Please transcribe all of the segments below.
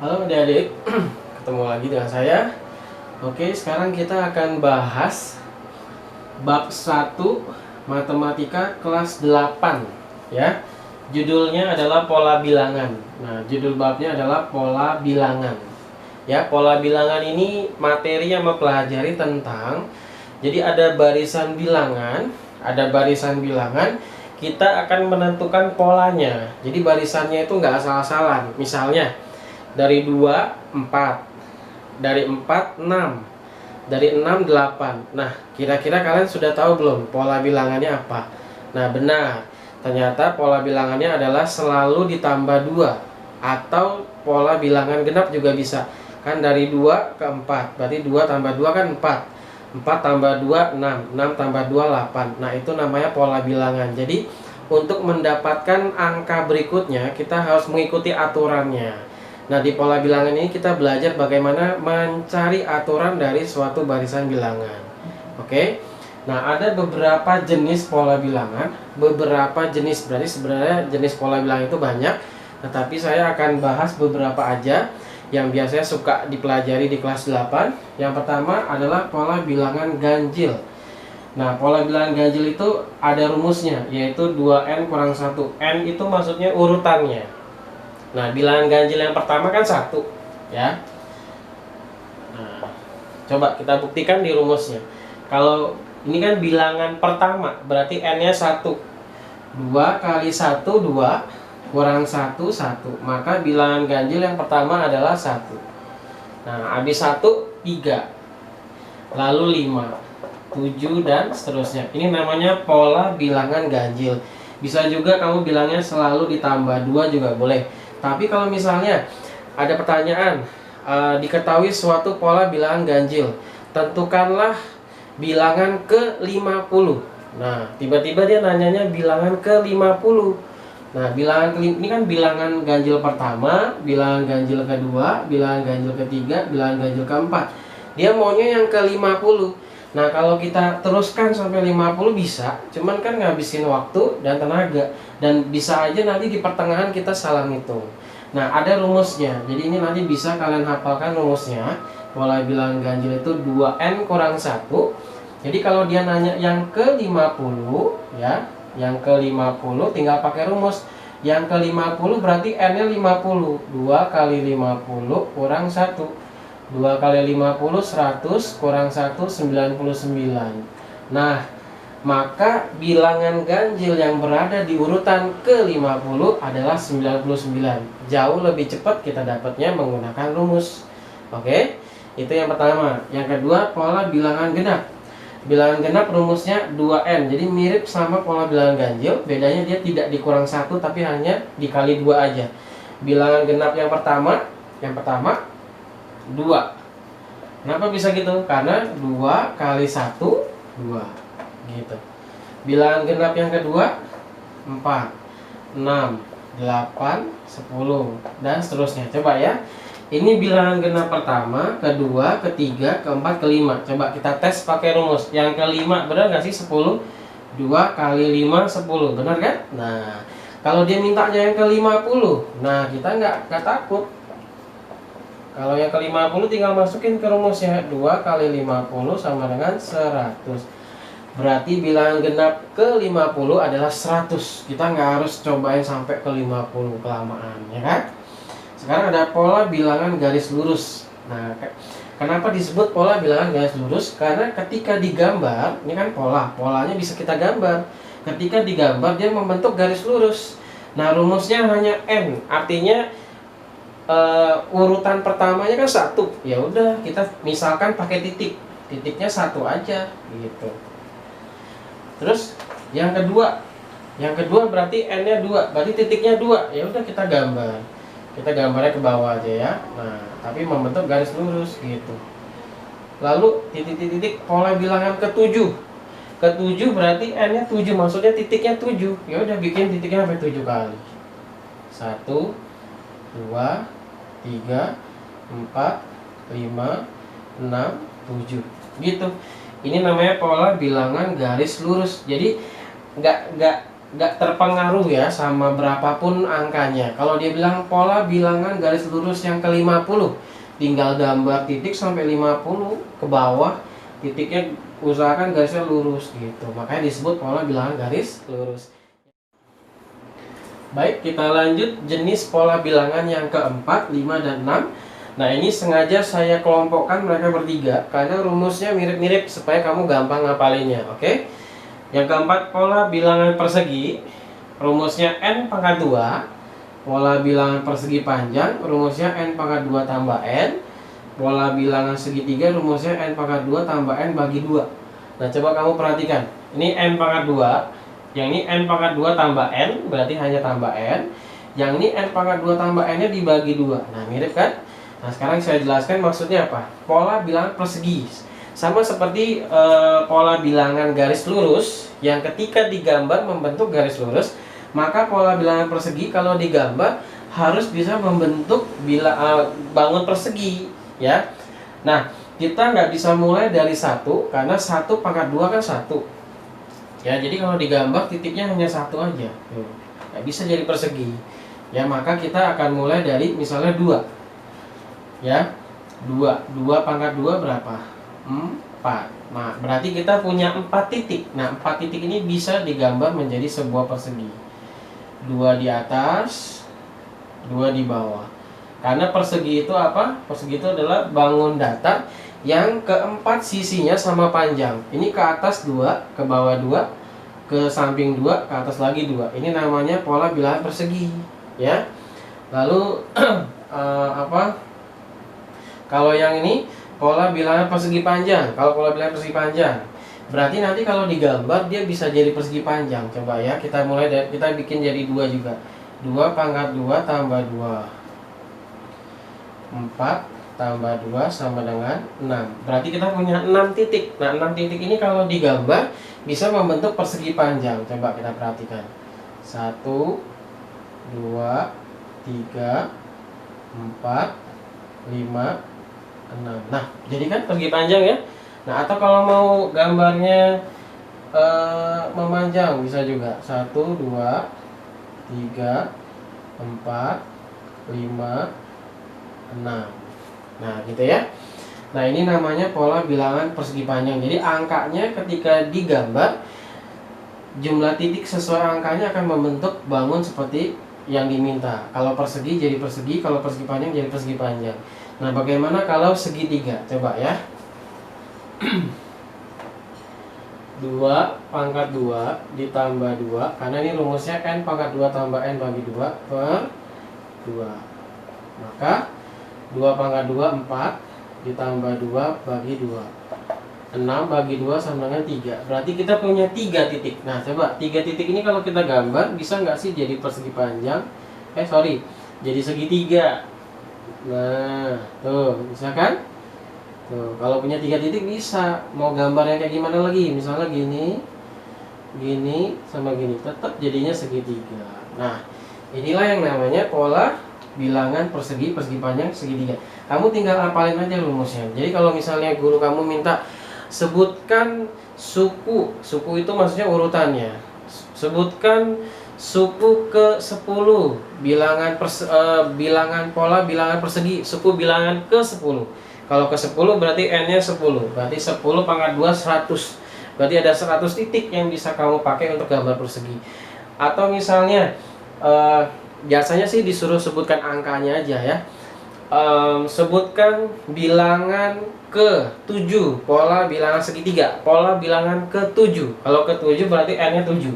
Halo adik-adik, ketemu lagi dengan saya. Oke, sekarang kita akan bahas bab 1 Matematika kelas 8 ya. Judulnya adalah pola bilangan. Nah, judul babnya adalah pola bilangan. Ya, pola bilangan ini materi yang mempelajari tentang jadi ada barisan bilangan, kita akan menentukan polanya. Jadi barisannya itu nggak asal-asalan. Misalnya dari 2 4, dari 4 6, dari 6 8. Nah, kira-kira kalian sudah tahu belum pola bilangannya apa? Nah, benar. Ternyata pola bilangannya adalah selalu ditambah 2, atau pola bilangan genap juga bisa. Kan dari 2 ke 4, berarti 2 tambah 2 kan 4. 4 tambah 2 6, 6 tambah 2 8. Nah, itu namanya pola bilangan. Jadi untuk mendapatkan angka berikutnya kita harus mengikuti aturannya. Nah, di pola bilangan ini kita belajar bagaimana mencari aturan dari suatu barisan bilangan. Oke. Nah, ada beberapa jenis pola bilangan, berarti sebenarnya jenis pola bilangan itu banyak, tetapi saya akan bahas beberapa aja yang biasanya suka dipelajari di kelas 8. Yang pertama adalah pola bilangan ganjil. Nah, pola bilangan ganjil itu ada rumusnya, yaitu 2n kurang 1. N itu maksudnya urutannya. Nah, bilangan ganjil yang pertama kan 1 ya. Nah, coba kita buktikan di rumusnya. Kalau ini kan bilangan pertama, berarti n-nya 1. 2 kali 1 2, kurang 1 1. Maka bilangan ganjil yang pertama adalah 1. Nah, habis 1 3, lalu 5, 7 dan seterusnya. Ini namanya pola bilangan ganjil. Bisa juga kamu bilangnya selalu ditambah 2 juga boleh. Tapi kalau misalnya ada pertanyaan, diketahui suatu pola bilangan ganjil, tentukanlah bilangan ke-50. Nah, tiba-tiba dia nanyanya bilangan ke-50. Nah, ini kan bilangan ganjil pertama, bilangan ganjil kedua, bilangan ganjil ketiga, bilangan ganjil keempat. Dia maunya yang ke-50. Nah, kalau kita teruskan sampai 50 bisa, cuman kan ngabisin waktu dan tenaga. Dan bisa aja nanti di pertengahan kita salah ngitung. Nah, ada rumusnya. Jadi ini nanti bisa kalian hafalkan rumusnya. Pola bilangan ganjil itu 2n kurang 1. Jadi kalau dia nanya yang ke-50 ya, yang ke-50 tinggal pakai rumus. Yang ke-50 berarti n-nya 50. 2 kali 50 kurang 1. 2 kali 50 100, kurang 1 99. Nah, maka bilangan ganjil yang berada di urutan ke-50 adalah 99. Jauh lebih cepat kita dapatnya menggunakan rumus. Oke, itu yang pertama. Yang kedua, pola bilangan genap. Bilangan genap rumusnya 2n. Jadi mirip sama pola bilangan ganjil, bedanya dia tidak dikurang 1 tapi hanya dikali 2 aja. Bilangan genap yang pertama 2. Kenapa bisa gitu? Karena 2 kali 1 2 gitu. Bilangan genap yang kedua 4, 6, 8, 10 dan seterusnya. Coba ya. Ini bilangan genap pertama, kedua, ketiga, keempat, kelima. Coba kita tes pakai rumus. Yang kelima benar nggak sih 10? 2 kali 5 10, benar kan? Nah, kalau dia mintanya yang ke-50, nah kita nggak takut. Kalau yang ke-50 tinggal masukin ke rumusnya. 2 kali 50 sama dengan 100. Berarti bilangan genap ke-50 adalah 100. Kita nggak harus cobain sampai ke-50 kelamaan, ya kan? Sekarang ada pola bilangan garis lurus. Nah, kenapa disebut pola bilangan garis lurus? Karena ketika digambar, ini kan polanya bisa kita gambar. Ketika digambar dia membentuk garis lurus. Nah, rumusnya hanya n. Artinya urutan pertamanya kan 1. Ya udah, kita misalkan pakai titik. Titiknya 1 aja gitu. Terus yang kedua berarti n-nya 2, berarti titiknya 2. Ya udah kita gambar. Kita gambarnya ke bawah aja ya. Nah, tapi membentuk garis lurus gitu. Lalu titik-titik pola bilangan ke-7. Ke-7 berarti n-nya 7, maksudnya titiknya 7. Ya udah bikin titiknya sampai 7 kali. 1 2 3 4 5 6 7 gitu. Ini namanya pola bilangan garis lurus. Jadi nggak nggak terpengaruh ya sama berapapun angkanya. Kalau dia bilang pola bilangan garis lurus yang ke-50, tinggal gambar titik sampai 50 ke bawah, titiknya usahakan garisnya lurus gitu. Makanya disebut pola bilangan garis lurus. Baik, kita lanjut jenis pola bilangan yang keempat, 5 dan 6. Nah, ini sengaja saya kelompokkan mereka bertiga karena rumusnya mirip-mirip supaya kamu gampang ngapalinnya, oke? Yang keempat, pola bilangan persegi, rumusnya n pangkat 2. Pola bilangan persegi panjang, rumusnya n pangkat 2 tambah n. Pola bilangan segitiga, rumusnya n pangkat 2 tambah n bagi 2. Nah, coba kamu perhatikan. Ini n pangkat 2. Yang ini n pangkat 2 tambah n, berarti hanya tambah n. Yang ini n pangkat 2 tambah n nya dibagi 2. Nah, mirip kan? Nah, sekarang saya jelaskan maksudnya apa. Pola bilangan persegi sama seperti pola bilangan garis lurus, yang ketika digambar membentuk garis lurus, maka pola bilangan persegi kalau digambar harus bisa membentuk bangun persegi, ya. Nah, kita nggak bisa mulai dari 1 karena 1 pangkat 2 kan 1. Ya, jadi kalau digambar titiknya hanya 1 aja. Nggak bisa jadi persegi. Ya, maka kita akan mulai dari misalnya 2. Ya, 2 pangkat 2 berapa? 4. Nah, berarti kita punya 4 titik. Nah, 4 titik ini bisa digambar menjadi sebuah persegi. 2 di atas, 2 di bawah. Karena persegi itu apa? Persegi itu adalah bangun datar yang keempat sisinya sama panjang. Ini ke atas 2, ke bawah 2, ke samping 2, ke atas lagi 2. Ini namanya pola bilangan persegi, ya. Lalu apa? Kalau yang ini pola bilangan persegi panjang. Kalau pola bilangan persegi panjang, berarti nanti kalau digambar dia bisa jadi persegi panjang. Coba ya, kita mulai dari, kita bikin jadi 2 juga. 2 pangkat 2 tambah 2. 4 tambah 2 sama dengan 6. Berarti kita punya 6 titik. Nah, 6 titik ini kalau digambar bisa membentuk persegi panjang. Coba kita perhatikan. 1 2 3 4 5 6. Nah, jadi kan persegi panjang ya. Nah, atau kalau mau gambarnya memanjang bisa juga. 1 2 3 4 5 6. Nah, gitu ya. Nah, ini namanya pola bilangan persegi panjang. Jadi angkanya ketika digambar, jumlah titik sesuai angkanya akan membentuk bangun seperti yang diminta. Kalau persegi jadi persegi, kalau persegi panjang jadi persegi panjang. Nah, bagaimana kalau segitiga? Coba ya. 2 pangkat 2 ditambah 2, karena ini rumusnya n pangkat 2 tambah n bagi 2 per 2. Maka 2 pangkat 2 4 ditambah 2 bagi 2. 6 bagi 2 sama dengan 3. Berarti kita punya 3 titik. Nah, coba 3 titik ini kalau kita gambar bisa nggak sih jadi persegi panjang? Jadi segitiga. Nah, tuh, bisa kan? Tuh, kalau punya 3 titik bisa. Mau gambarnya kayak gimana lagi? Misalnya gini, gini sama gini, tetap jadinya segitiga. Nah, inilah yang namanya pola bilangan persegi panjang segitiga. Kamu tinggal hafalin aja rumusnya. Jadi kalau misalnya guru kamu minta sebutkan suku itu maksudnya urutannya. Sebutkan suku ke-10 bilangan pola bilangan persegi, suku bilangan ke-10. Kalau ke-10 berarti n-nya 10. Berarti 10 pangkat 2 100. Berarti ada 100 titik yang bisa kamu pakai untuk gambar persegi. Atau misalnya biasanya sih disuruh sebutkan angkanya aja ya. Sebutkan bilangan ke-7, pola bilangan segitiga, pola bilangan ke-7. Kalau ke-7 berarti n-nya 7.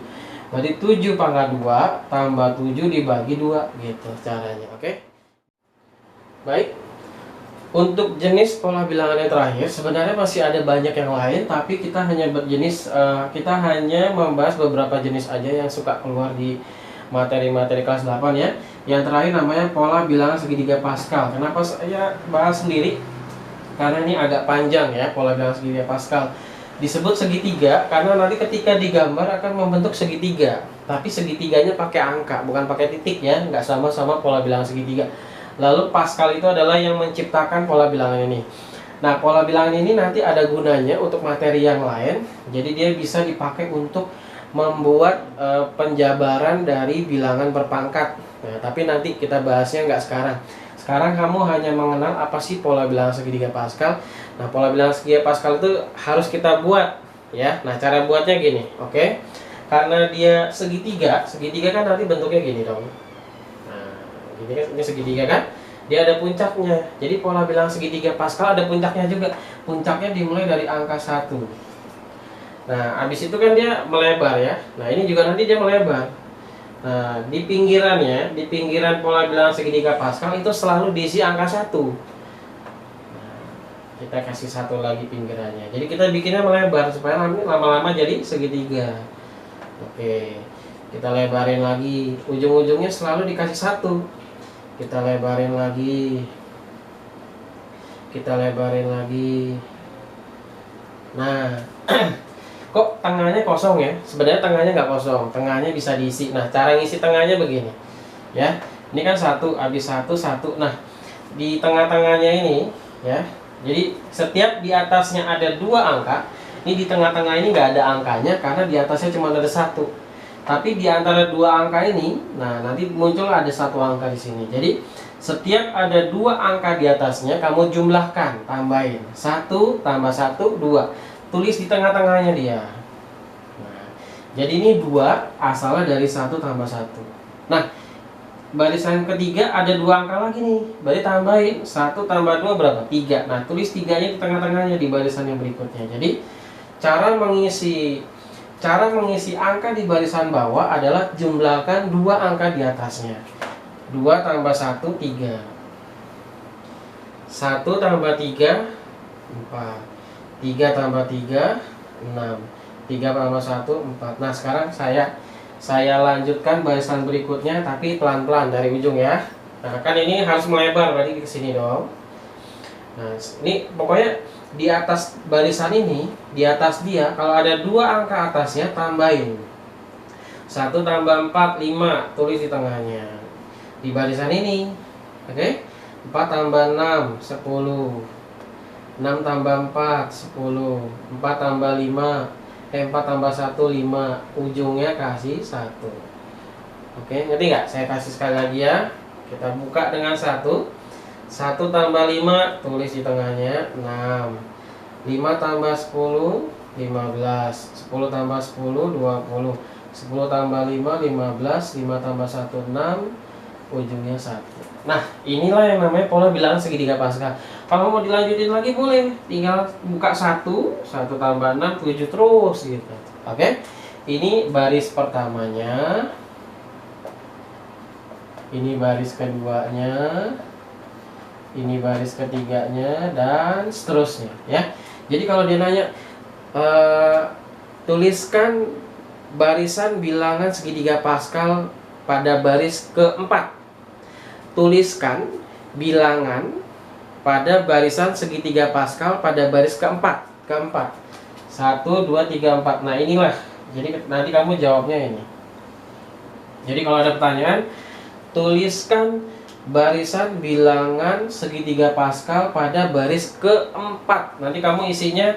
Berarti 7 pangkat 2 tambah 7 dibagi 2 gitu caranya, oke? Baik. Untuk jenis pola bilangan yang terakhir sebenarnya masih ada banyak yang lain, tapi kita hanya membahas beberapa jenis aja yang suka keluar di materi-materi kelas 8 ya. Yang terakhir namanya pola bilangan segitiga Pascal. Kenapa saya bahas sendiri? Karena ini agak panjang ya, pola bilangan segitiga Pascal. Disebut segitiga karena nanti ketika digambar akan membentuk segitiga. Tapi segitiganya pakai angka, bukan pakai titik ya, nggak sama-sama pola bilangan segitiga. Lalu Pascal itu adalah yang menciptakan pola bilangan ini. Nah, pola bilangan ini nanti ada gunanya untuk materi yang lain. Jadi dia bisa dipakai untuk membuat penjabaran dari bilangan berpangkat. Nah, tapi nanti kita bahasnya nggak sekarang. Sekarang kamu hanya mengenal apa sih pola bilangan segitiga Pascal. Nah, pola bilangan segitiga Pascal itu harus kita buat ya. Nah, cara buatnya gini, oke? Karena dia segitiga, segitiga kan nanti bentuknya gini dong. Nah, ini segitiga kan? Dia ada puncaknya. Jadi pola bilangan segitiga Pascal ada puncaknya juga. Puncaknya dimulai dari angka 1. Nah, habis itu kan dia melebar ya. Nah, ini juga nanti dia melebar. Nah, di pinggirannya, di pinggiran pola bilangan segitiga Pascal itu selalu diisi angka 1. Nah, kita kasih satu lagi pinggirannya. Jadi kita bikinnya melebar supaya lama-lama jadi segitiga. Oke. Kita lebarin lagi. Ujung-ujungnya selalu dikasih 1. Kita lebarin lagi. Kita lebarin lagi. Nah, kok tengahnya kosong ya? Sebenarnya tengahnya nggak kosong, tengahnya bisa diisi. Nah, cara ngisi tengahnya begini, ya. Ini kan 1, habis 1, 1. Nah, di tengah-tengahnya ini, ya. Jadi setiap di atasnya ada 2 angka, ini di tengah-tengah ini nggak ada angkanya karena di atasnya cuma ada 1. Tapi di antara 2 angka ini, nah nanti muncul ada 1 angka di sini. Jadi setiap ada 2 angka di atasnya, kamu jumlahkan, tambahin 1 tambah 1, 2. Tulis di tengah-tengahnya dia. Nah, jadi ini 2 asalnya dari 1 tambah 1. Nah, barisan ketiga ada 2 angka lagi nih. Berarti tambahin 1 tambah 2 berapa? 3. Nah, tulis 3-nya di tengah-tengahnya di barisan yang berikutnya. Jadi cara mengisi angka di barisan bawah adalah jumlahkan 2 angka di atasnya. 2 tambah 1, 3. 1 tambah 3, 4. 3 tambah 3, 6. 3 tambah 1, 4. Nah, sekarang saya lanjutkan barisan berikutnya tapi pelan-pelan dari ujung ya. Nah, kan ini harus melebar berarti ke sini dong. Nah, ini pokoknya di atas barisan ini, di atas dia kalau ada 2 angka atasnya tambahin. 1 tambah 4, 5, tulis di tengahnya. Di barisan ini. Oke? 4 tambah 6, 10. 6 tambah 4, 10. 4 tambah 5, 4 tambah 1, 5. Ujungnya kasih 1. Oke, ngerti nggak? Saya kasih sekali lagi ya. Kita buka dengan 1. 1 tambah 5, tulis di tengahnya, 6. 5 tambah 10, 15. 10 tambah 10, 20. 10 tambah 5, 15. 5 tambah 1, 6. Ujungnya 1. Nah, inilah yang namanya pola bilangan segitiga Pascal. Kalau mau dilanjutin lagi boleh, tinggal buka 1, 1 tambah 6, 7 terus gitu. Oke? Ini baris pertamanya. Ini baris keduanya. Ini baris ketiganya dan seterusnya ya. Jadi kalau dia nanya tuliskan barisan bilangan segitiga Pascal pada baris keempat. Tuliskan bilangan pada barisan segitiga Pascal pada baris keempat. 1, 2, 3, 4. Nah, inilah. Jadi nanti kamu jawabnya ini. Jadi kalau ada pertanyaan, tuliskan barisan bilangan segitiga Pascal pada baris keempat. Nanti kamu isinya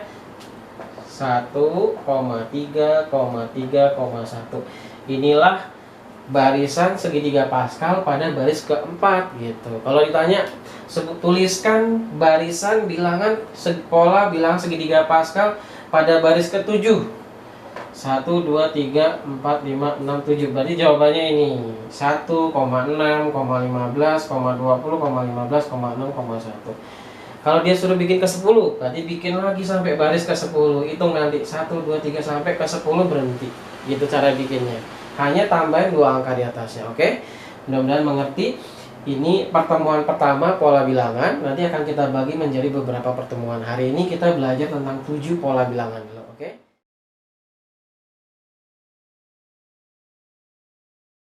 1,3,3,1. Inilah barisan segitiga Pascal pada baris keempat gitu. Kalau ditanya, tuliskan barisan bilangan pola bilangan segitiga Pascal pada baris ketujuh. 1, 2, 3, 4, 5, 6, 7. Berarti jawabannya ini 1,6, 15, 20, 15, 6,1. Kalau dia suruh bikin ke 10, berarti bikin lagi sampai baris ke 10. Hitung nanti 1, 2, 3 sampai ke 10 berhenti. Gitu cara bikinnya. Hanya tambahin 2 angka di atasnya, oke? Mudah-mudahan mengerti. Ini pertemuan pertama pola bilangan. Nanti akan kita bagi menjadi beberapa pertemuan. Hari ini kita belajar tentang 7 pola bilangan.